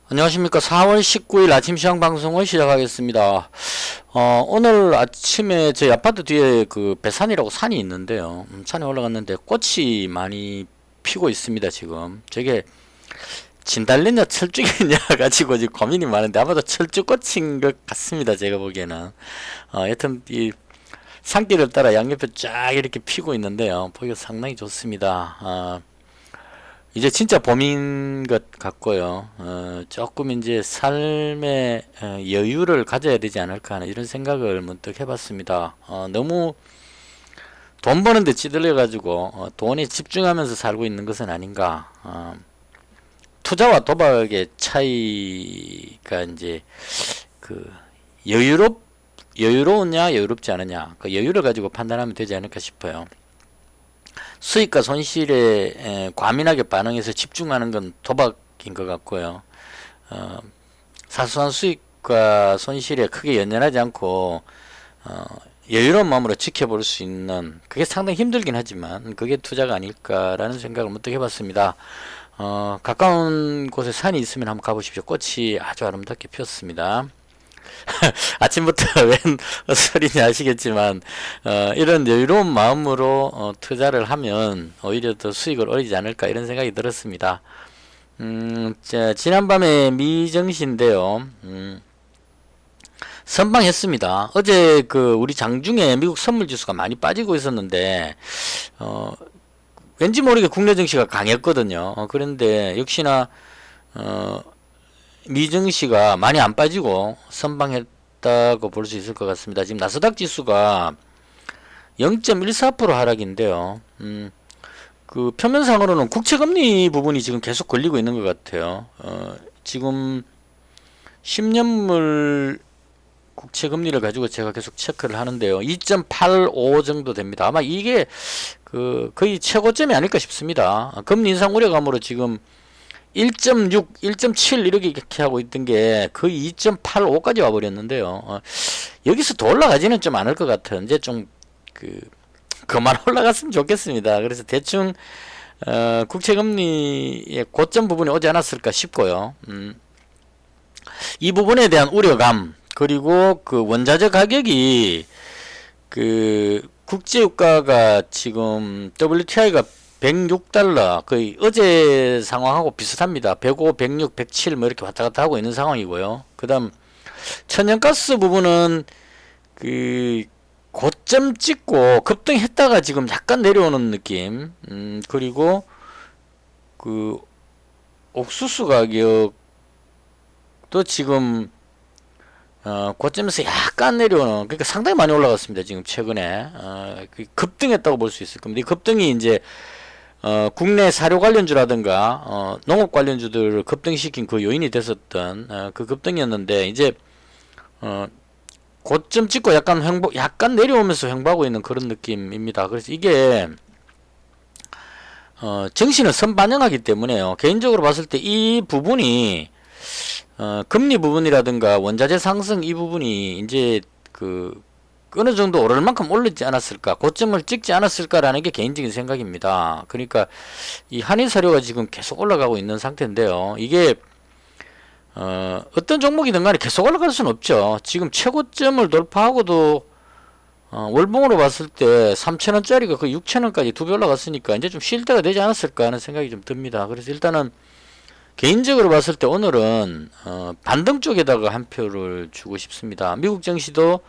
안녕하십니까. 4월 19일 아침 시황 방송을 시작하겠습니다. 오늘 아침에 저희 아파트 뒤에 그 배산이라고 산이 있는데요. 산에 올라갔는데 꽃이 많이 피고 있습니다, 지금. 저게 진달래냐 철쭉이냐 가지고 지금 고민이 많은데 아마도 철쭉꽃인 것 같습니다, 제가 보기에는. 여튼 이 산길을 따라 양옆에 쫙 이렇게 피고 있는데요. 보기가 상당히 좋습니다. 이제 진짜 봄인 것 같고요. 조금 이제 삶의 여유를 가져야 되지 않을까 하는 이런 생각을 문득 해봤습니다. 너무 돈 버는데 찌들려가지고 돈에 집중하면서 살고 있는 것은 아닌가. 투자와 도박의 차이가 이제 그 여유로우냐 여유롭지 않으냐 그 여유를 가지고 판단하면 되지 않을까 싶어요. 수익과 손실에 과민하게 반응해서 집중하는 건 도박인 것 같고요. 사소한 수익과 손실에 크게 연연하지 않고 여유로운 마음으로 지켜볼 수 있는, 그게 상당히 힘들긴 하지만 그게 투자가 아닐까라는 생각을 문득 해봤습니다. 가까운 곳에 산이 있으면 한번 가보십시오. 꽃이 아주 아름답게 피었습니다. 아침부터 웬 소리인지 아시겠지만 이런 여유로운 마음으로 투자를 하면 오히려 더 수익을 얻지 않을까 이런 생각이 들었습니다. 지난밤에 미정시인데요. 선방했습니다. 어제 그 우리 장중에 미국 선물지수가 많이 빠지고 있었는데 왠지 모르게 국내 증시가 강했거든요. 그런데 역시나 미증시가 많이 안 빠지고 선방했다고 볼 수 있을 것 같습니다. 지금 나스닥 지수가 0.14% 하락인데요. 그 표면상으로는 국채금리 부분이 지금 계속 걸리고 있는 것 같아요. 지금 10년물 국채금리를 가지고 제가 계속 체크를 하는데요. 2.85 정도 됩니다. 아마 이게 그 거의 최고점이 아닐까 싶습니다. 금리 인상 우려감으로 지금 1.6, 1.7 이렇게 하고 있던 게 거의 2.85까지 와버렸는데요. 여기서 더 올라가지는 좀 않을 것 같아요. 이제 좀 그만 올라갔으면 좋겠습니다. 그래서 대충 국채금리의 고점 부분이 오지 않았을까 싶고요. 이 부분에 대한 우려감, 그리고 그 원자재 가격이 그 국제유가가 지금 WTI가 106달러, 거의 어제 상황하고 비슷합니다. 105, 106, 107 뭐 이렇게 왔다 갔다 하고 있는 상황이고요. 그 다음 천연가스 부분은 그 고점 찍고 급등했다가 지금 약간 내려오는 느낌. 그리고 그 옥수수 가격도 지금 고점에서 약간 내려오는, 그러니까 상당히 많이 올라갔습니다. 지금 최근에 급등했다고 볼 수 있을 겁니다. 이 급등이 이제 국내 사료 관련주라든가 농업 관련주들을 급등시킨 그 요인이 됐었던 그 급등이었는데, 이제 고점 찍고 약간 내려오면서 횡보하고 있는 그런 느낌입니다. 그래서 이게 증시는 선반영하기 때문에요. 개인적으로 봤을 때 이 부분이 금리 부분이라든가 원자재 상승 이 부분이 이제 어느 정도 오를 만큼 올리지 않았을까, 고점을 찍지 않았을까라는 게 개인적인 생각입니다. 그러니까 이 한일사료가 지금 계속 올라가고 있는 상태인데요. 이게 어떤 종목이든 간에 계속 올라갈 수는 없죠. 지금 최고점을 돌파하고도 월봉으로 봤을 때 3,000원짜리가 거의 6,000원까지 두 배 올라갔으니까 이제 좀 쉴 때가 되지 않았을까 하는 생각이 좀 듭니다. 그래서 일단은 개인적으로 봤을 때 오늘은 반등 쪽에다가 한 표를 주고 싶습니다. 미국 증시도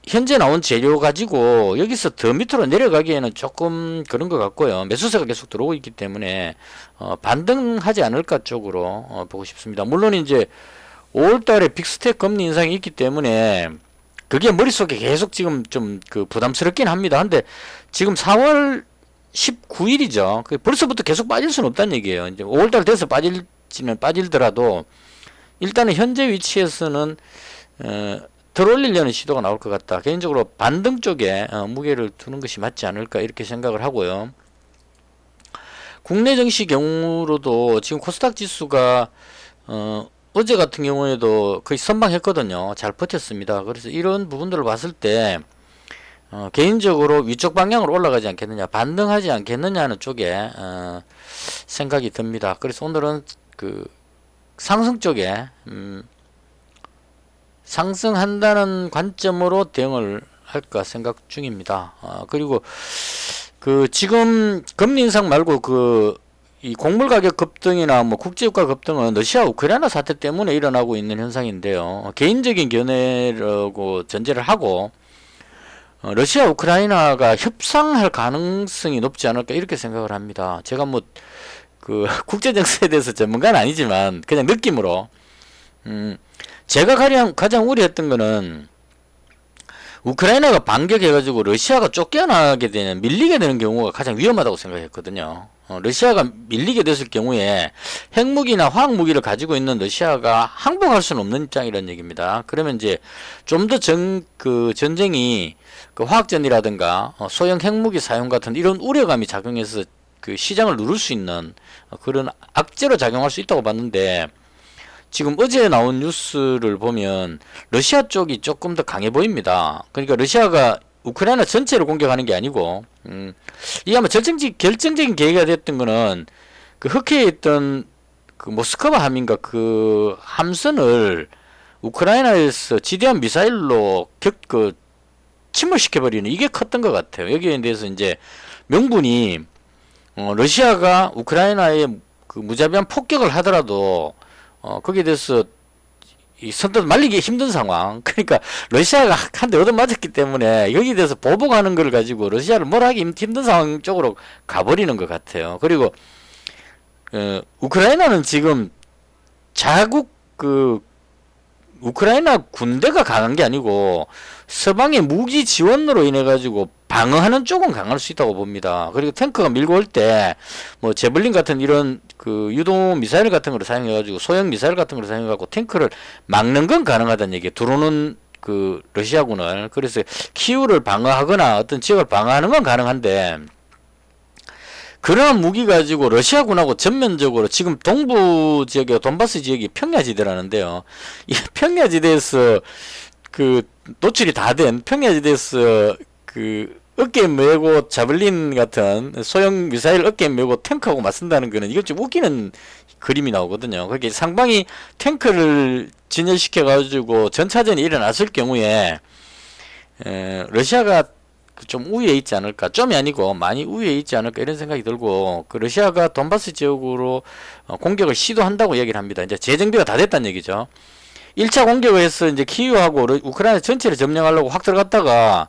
현재 나온 재료 가지고 여기서 더 밑으로 내려가기에는 조금 그런 것 같고요. 매수세가 계속 들어오고 있기 때문에 반등하지 않을까 쪽으로 보고 싶습니다. 물론 이제 5월달에 빅스텝 금리 인상이 있기 때문에 그게 머릿속에 계속 지금 좀 부담스럽긴 합니다. 근데 지금 4월 19일이죠. 벌써부터 계속 빠질 수는 없다는 얘기예요. 이제 5월달 돼서 빠질더라도 일단은 현재 위치에서는 덜 올리려는 시도가 나올 것 같다. 개인적으로 반등 쪽에 무게를 두는 것이 맞지 않을까 이렇게 생각을 하고요. 국내 증시 경우로도 지금 코스닥 지수가 어제 같은 경우에도 거의 선방했거든요. 잘 버텼습니다. 그래서 이런 부분들을 봤을 때 개인적으로 위쪽 방향으로 올라가지 않겠느냐, 반등하지 않겠느냐는 쪽에 생각이 듭니다. 그래서 오늘은 그 상승 쪽에 상승한다는 관점으로 대응을 할까 생각 중입니다. 그리고 그 지금 금리 인상 말고 이 곡물 가격 급등이나 뭐 국제유가 급등은 러시아 우크라이나 사태 때문에 일어나고 있는 현상인데요. 개인적인 견해라고 전제를 하고 러시아 우크라이나가 협상할 가능성이 높지 않을까 이렇게 생각을 합니다. 제가 뭐 그 국제 정세에 대해서 전문가는 아니지만 그냥 느낌으로 제가 가장 우려했던 거는 우크라이나가 반격해가지고 러시아가 쫓겨나게 되는, 밀리게 되는 경우가 가장 위험하다고 생각했거든요. 러시아가 밀리게 됐을 경우에 핵무기나 화학무기를 가지고 있는 러시아가 항복할 수는 없는 입장이라는 얘기입니다. 그러면 이제 좀 더 전쟁이 그 화학전이라든가 소형 핵무기 사용 같은 이런 우려감이 작용해서 그 시장을 누를 수 있는 그런 악재로 작용할 수 있다고 봤는데, 지금 어제 나온 뉴스를 보면 러시아 쪽이 조금 더 강해 보입니다. 그러니까 러시아가 우크라이나 전체를 공격하는 게 아니고, 이게 아마 결정적인 계기가 됐던 거는 그 흑해에 있던 그 모스크바 함인가 그 함선을 우크라이나에서 지대한 미사일로 침몰시켜버리는, 이게 컸던 것 같아요. 여기에 대해서 이제 명분이 러시아가 우크라이나에 그 무자비한 폭격을 하더라도 거기에 대해서 선뜻 말리기 힘든 상황. 그러니까 러시아가 한 대 얻어맞았기 때문에 여기에 대해서 보복하는 걸 가지고 러시아를 뭘 하기 힘든 상황 쪽으로 가버리는 것 같아요. 그리고 우크라이나는 지금 자국 우크라이나 군대가 강한 게 아니고 서방의 무기 지원으로 인해 가지고 방어하는 쪽은 강할 수 있다고 봅니다. 그리고 탱크가 밀고 올 때 뭐 제블린 같은 이런 그 유도 미사일 같은 걸 사용해 가지고, 소형 미사일 같은 걸 사용해 갖고 탱크를 막는 건 가능하다는 얘기예요. 들어오는 그 러시아군을. 그래서 키우를 방어하거나 어떤 지역을 방어하는 건 가능한데, 그러한 무기 가지고 러시아군하고 전면적으로, 지금 동부 지역에 돈바스 지역이 평야지대라는데요. 이 평야지대에서 그 노출이 다 된 평야지대에서 그 어깨에 메고 자블린 같은 소형 미사일 어깨에 메고 탱크하고 맞선다는 거는 이건 좀 웃기는 그림이 나오거든요. 그게 상방이 탱크를 진열시켜 가지고 전차전이 일어났을 경우에 러시아가 좀 우위에 있지 않을까, 좀이 아니고 많이 우위에 있지 않을까 이런 생각이 들고, 그 러시아가 돈바스 지역으로 공격을 시도한다고 얘기를 합니다. 이제 재정비가 다 됐다는 얘기죠. 1차 공격을 해서 이제 키이우하고 우크라이나 전체를 점령하려고 확 들어갔다가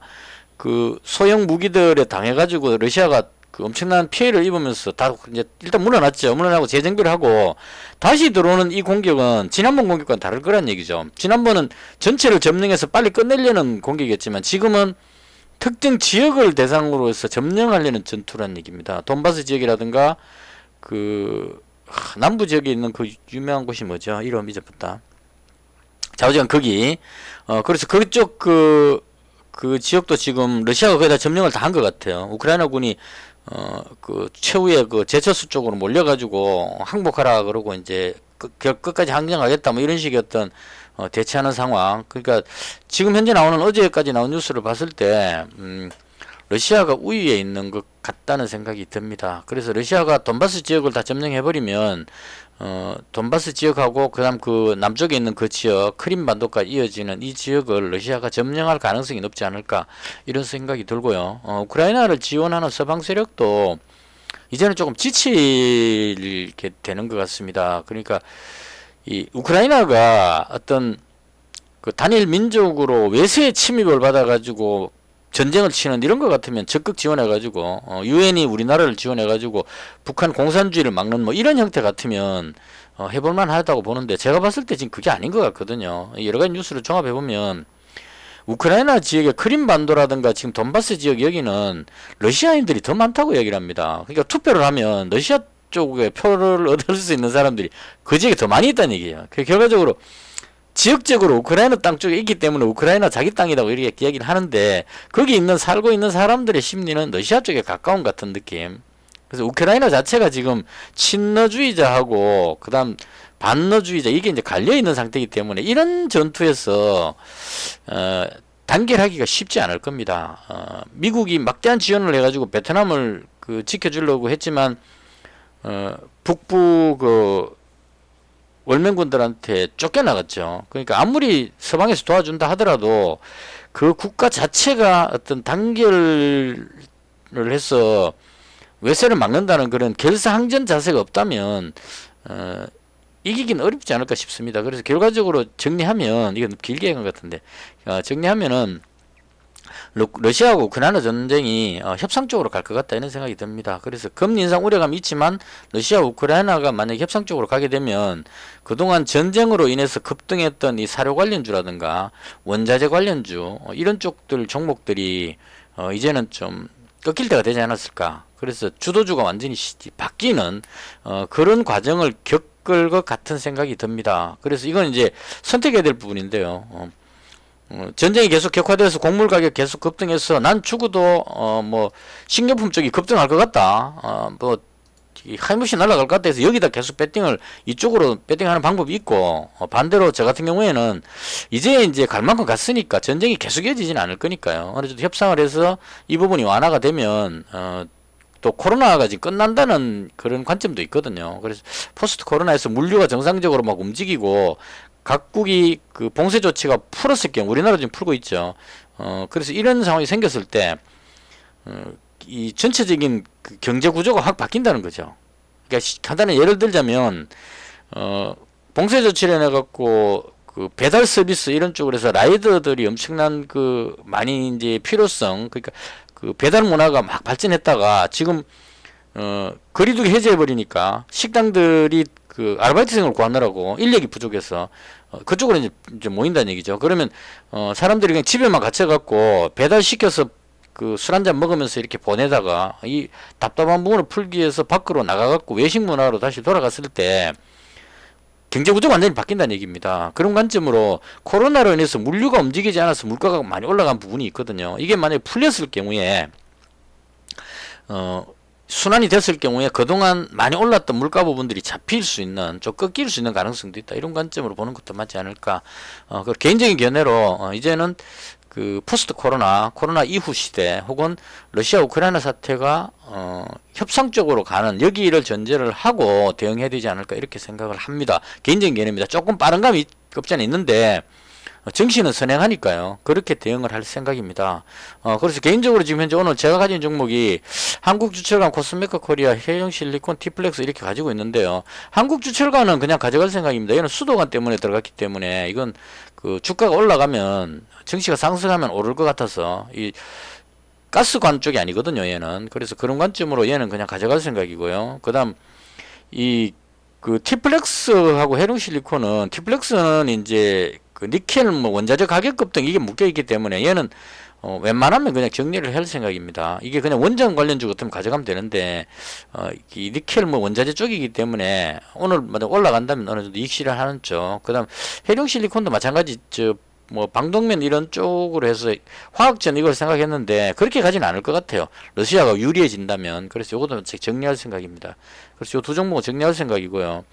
그 소형 무기들에 당해가지고 러시아가 그 엄청난 피해를 입으면서 다 이제 일단 물러났죠. 물러나고 재정비를 하고 다시 들어오는 이 공격은 지난번 공격과는 다를 거란 얘기죠. 지난번은 전체를 점령해서 빨리 끝내려는 공격이었지만 지금은 특정 지역을 대상으로 해서 점령하려는 전투란 얘기입니다. 돈바스 지역이라든가 그 남부 지역에 있는 그 유명한 곳이 뭐죠? 이름 잊어봤다. 좌우지간 거기. 그래서 그쪽 그 지역도 지금 러시아가 거의 다 점령을 다 한 것 같아요. 우크라이나 군이 그 최후의 그 제철소 쪽으로 몰려가지고 항복하라 그러고 이제 끝까지 항쟁하겠다 뭐 이런 식의 어떤 대치하는 상황. 그러니까 지금 현재 나오는, 어제까지 나온 뉴스를 봤을 때 러시아가 우위에 있는 것 같다는 생각이 듭니다. 그래서 러시아가 돈바스 지역을 다 점령해버리면 돈바스 지역하고 그다음 그 남쪽에 있는 그 지역, 크림반도까지 이어지는 이 지역을 러시아가 점령할 가능성이 높지 않을까 이런 생각이 들고요. 우크라이나를 지원하는 서방 세력도 이제는 조금 지치게 되는 것 같습니다. 그러니까 이 우크라이나가 어떤 그 단일 민족으로 외세의 침입을 받아가지고 전쟁을 치는 이런 것 같으면 적극 지원해가지고 유엔이 우리나라를 지원해가지고 북한 공산주의를 막는 뭐 이런 형태 같으면 해볼만 하다고 보는데, 제가 봤을 때 지금 그게 아닌 것 같거든요. 여러 가지 뉴스를 종합해보면 우크라이나 지역의 크림반도라든가 지금 돈바스 지역 여기는 러시아인들이 더 많다고 얘기를 합니다. 그러니까 투표를 하면 러시아 쪽에 표를 얻을 수 있는 사람들이 그 지역에 더 많이 있다는 얘기예요. 결과적으로 지역적으로 우크라이나 땅 쪽에 있기 때문에 우크라이나 자기 땅이라고 이렇게 이야기를 하는데, 거기 살고 있는 사람들의 심리는 러시아 쪽에 가까운 같은 느낌. 그래서 우크라이나 자체가 지금 친러주의자하고 그다음 반러주의자, 이게 이제 갈려 있는 상태이기 때문에 이런 전투에서 단결하기가 쉽지 않을 겁니다. 미국이 막대한 지원을 해가지고 베트남을 그 지켜주려고 했지만 북부 그 월맹군들한테 쫓겨나갔죠. 그러니까 아무리 서방에서 도와준다 하더라도 그 국가 자체가 어떤 단결을 해서 외세를 막는다는 그런 결사항전 자세가 없다면 이기긴 어렵지 않을까 싶습니다. 그래서 결과적으로 정리하면 이건 길게 한 것 같은데 정리하면은 러시아하고 우크라이나 전쟁이 협상 쪽으로 갈 것 같다 이런 생각이 듭니다. 그래서 금리 인상 우려감이 있지만 러시아 우크라이나가 만약 협상 쪽으로 가게 되면 그동안 전쟁으로 인해서 급등했던 이 사료 관련주라든가 원자재 관련주 이런 쪽들 종목들이 이제는 좀 꺾일 때가 되지 않았을까. 그래서 주도주가 완전히 바뀌는 그런 과정을 겪을 것 같은 생각이 듭니다. 그래서 이건 이제 선택해야 될 부분인데요. 전쟁이 계속 격화돼서 곡물 가격 계속 급등해서 난 죽어도 뭐 식료품 쪽이 급등할 것 같다. 뭐 하이무시 날아갈 것 같아 해서 여기다 계속 배팅을 이쪽으로 배팅하는 방법이 있고 반대로 저 같은 경우에는 이제 갈 만큼 갔으니까 전쟁이 계속 이어지지는 않을 거니까요. 어느 정도 협상을 해서 이 부분이 완화가 되면 또 코로나가 지금 끝난다는 그런 관점도 있거든요. 그래서 포스트 코로나에서 물류가 정상적으로 막 움직이고 각국이 그 봉쇄 조치가 풀었을 경우 우리나라 지금 풀고 있죠. 그래서 이런 상황이 생겼을 때 이 전체적인 그 경제 구조가 확 바뀐다는 거죠. 그러니까 간단히 예를 들자면 봉쇄 조치를 해갖고 그 배달 서비스 이런 쪽으로 해서 라이더들이 엄청난 그 많이 이제 필요성 그러니까 그 배달 문화가 막 발전했다가 지금 거리두기 해제해 버리니까 식당들이 그 아르바이트생을 구하느라고 인력이 부족해서 그쪽으로 이제 모인다는 얘기죠. 그러면 사람들이 그냥 집에만 갇혀갖고 배달 시켜서 그 술 한잔 먹으면서 이렇게 보내다가 이 답답한 부분을 풀기 위해서 밖으로 나가갖고 외식 문화로 다시 돌아갔을 때 경제 구조가 완전히 바뀐다는 얘기입니다. 그런 관점으로 코로나로 인해서 물류가 움직이지 않아서 물가가 많이 올라간 부분이 있거든요. 이게 만약에 풀렸을 경우에 순환이 됐을 경우에 그동안 많이 올랐던 물가 부분들이 잡힐 수 있는 좀 꺾일 수 있는 가능성도 있다. 이런 관점으로 보는 것도 맞지 않을까. 그 개인적인 견해로 이제는 그 포스트 코로나 이후 시대 혹은 러시아 우크라이나 사태가 협상적으로 가는 여기를 전제를 하고 대응해야 되지 않을까 이렇게 생각을 합니다. 개인적인 견해입니다. 조금 빠른 감이 없지 않아 있는데 정신은 선행하니까요. 그렇게 대응을 할 생각입니다. 그래서 개인적으로 지금 현재 오늘 제가 가진 종목이 한국주철관, 코스메카 코리아, 해영실리콘, 티플렉스 이렇게 가지고 있는데요. 한국주철관은 그냥 가져갈 생각입니다. 얘는 수도관 때문에 들어갔기 때문에 이건 그 주가가 올라가면 증시가 상승하면 오를 것 같아서 이 가스관 쪽이 아니거든요. 얘는. 그래서 그런 관점으로 얘는 그냥 가져갈 생각이고요. 그 다음 이 그 티플렉스하고 해룡실리콘은 티플렉스는 이제 그 니켈 뭐 원자재 가격 급등 이게 묶여 있기 때문에 얘는 웬만하면 그냥 정리를 할 생각입니다. 이게 그냥 원전 관련주 같으면 가져가면 되는데 이 니켈 뭐 원자재 쪽이기 때문에 오늘 올라간다면 어느 정도 이익 실현하는 쪽. 그다음 해룡실리콘도 마찬가지 뭐 방독면 이런 쪽으로 해서 화학전 이걸 생각했는데 그렇게 가지는 않을 것 같아요. 러시아가 유리해진다면. 그래서 요것도 정리할 생각입니다. 그래서 요 두 종목은 정리할 생각이고요.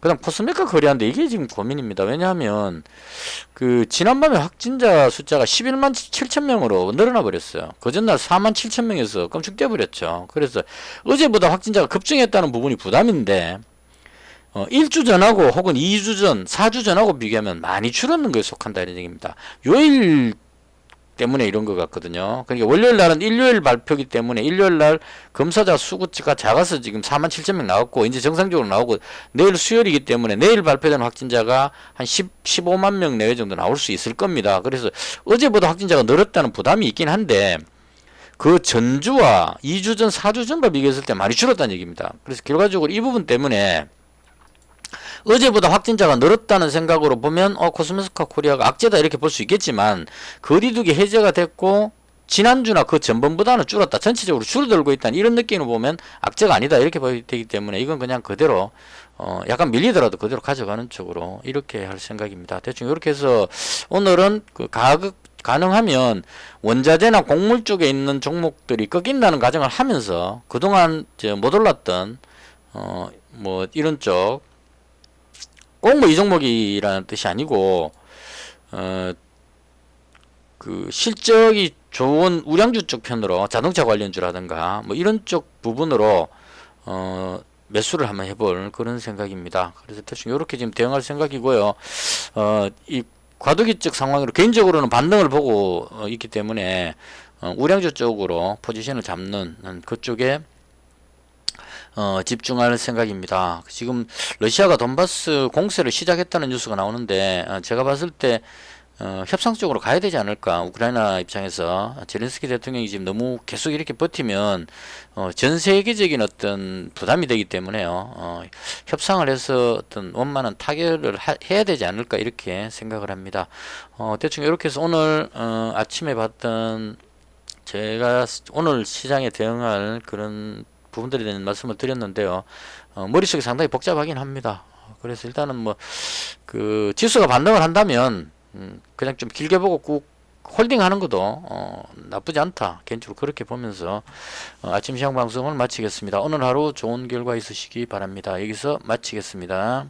그 다음 코스메카 코리아인데 이게 지금 고민입니다. 왜냐하면 그 지난밤에 확진자 숫자가 11만 7천 명으로 늘어나 버렸어요. 그 전날 4만 7천 명에서 깜짝 뛰어버렸죠. 그래서 어제보다 확진자가 급증했다는 부분이 부담인데 1주 전하고 혹은 2주 전, 4주 전하고 비교하면 많이 줄었는 거에 속한다 이런 얘기입니다. 요일 때문에 이런 것 같거든요. 그러니까 월요일 날은 일요일 발표기 때문에 일요일 날 검사자 수가 작아서 지금 4만 7천 명 나왔고 이제 정상적으로 나오고 내일 수요일이기 때문에 내일 발표된 확진자가 한 15만 명 내외 정도 나올 수 있을 겁니다. 그래서 어제보다 확진자가 늘었다는 부담이 있긴 한데 그 전주와 2주 전, 4주 전과 비교했을 때 많이 줄었다는 얘기입니다. 그래서 결과적으로 이 부분 때문에 어제보다 확진자가 늘었다는 생각으로 보면 코스메카 코리아가 악재다 이렇게 볼 수 있겠지만 거리두기 해제가 됐고 지난주나 그 전번보다는 줄었다. 전체적으로 줄어들고 있다는 이런 느낌으로 보면 악재가 아니다 이렇게 보기 되기 때문에 이건 그냥 그대로 약간 밀리더라도 그대로 가져가는 쪽으로 이렇게 할 생각입니다. 대충 이렇게 해서 오늘은 그 가능하면 원자재나 곡물 쪽에 있는 종목들이 꺾인다는 가정을 하면서 그동안 못 올랐던 뭐 이런 쪽 꼭 뭐 이 종목이라는 뜻이 아니고 그 실적이 좋은 우량주 쪽 편으로 자동차 관련주라든가 뭐 이런 쪽 부분으로 매수를 한번 해볼 그런 생각입니다. 그래서 대충 이렇게 지금 대응할 생각이고요. 이 과도기적 상황으로 개인적으로는 반등을 보고 있기 때문에 우량주 쪽으로 포지션을 잡는 그쪽에 집중할 생각입니다. 지금 러시아가 돈바스 공세를 시작했다는 뉴스가 나오는데 제가 봤을 때 협상 쪽으로 가야 되지 않을까. 우크라이나 입장에서 제렌스키 대통령이 지금 너무 계속 이렇게 버티면 전 세계적인 어떤 부담이 되기 때문에요. 협상을 해서 어떤 원만한 타결을 해야 되지 않을까 이렇게 생각을 합니다. 대충 이렇게 해서 오늘 아침에 봤던 제가 오늘 시장에 대응할 그런 부분들에 대한 말씀을 드렸는데요. 머릿속이 상당히 복잡하긴 합니다. 그래서 일단은 뭐 그 지수가 반등을 한다면 그냥 좀 길게 보고 꾹 홀딩하는 것도 나쁘지 않다. 개인적으로 그렇게 보면서 아침 시장 방송을 마치겠습니다. 오늘 하루 좋은 결과 있으시기 바랍니다. 여기서 마치겠습니다.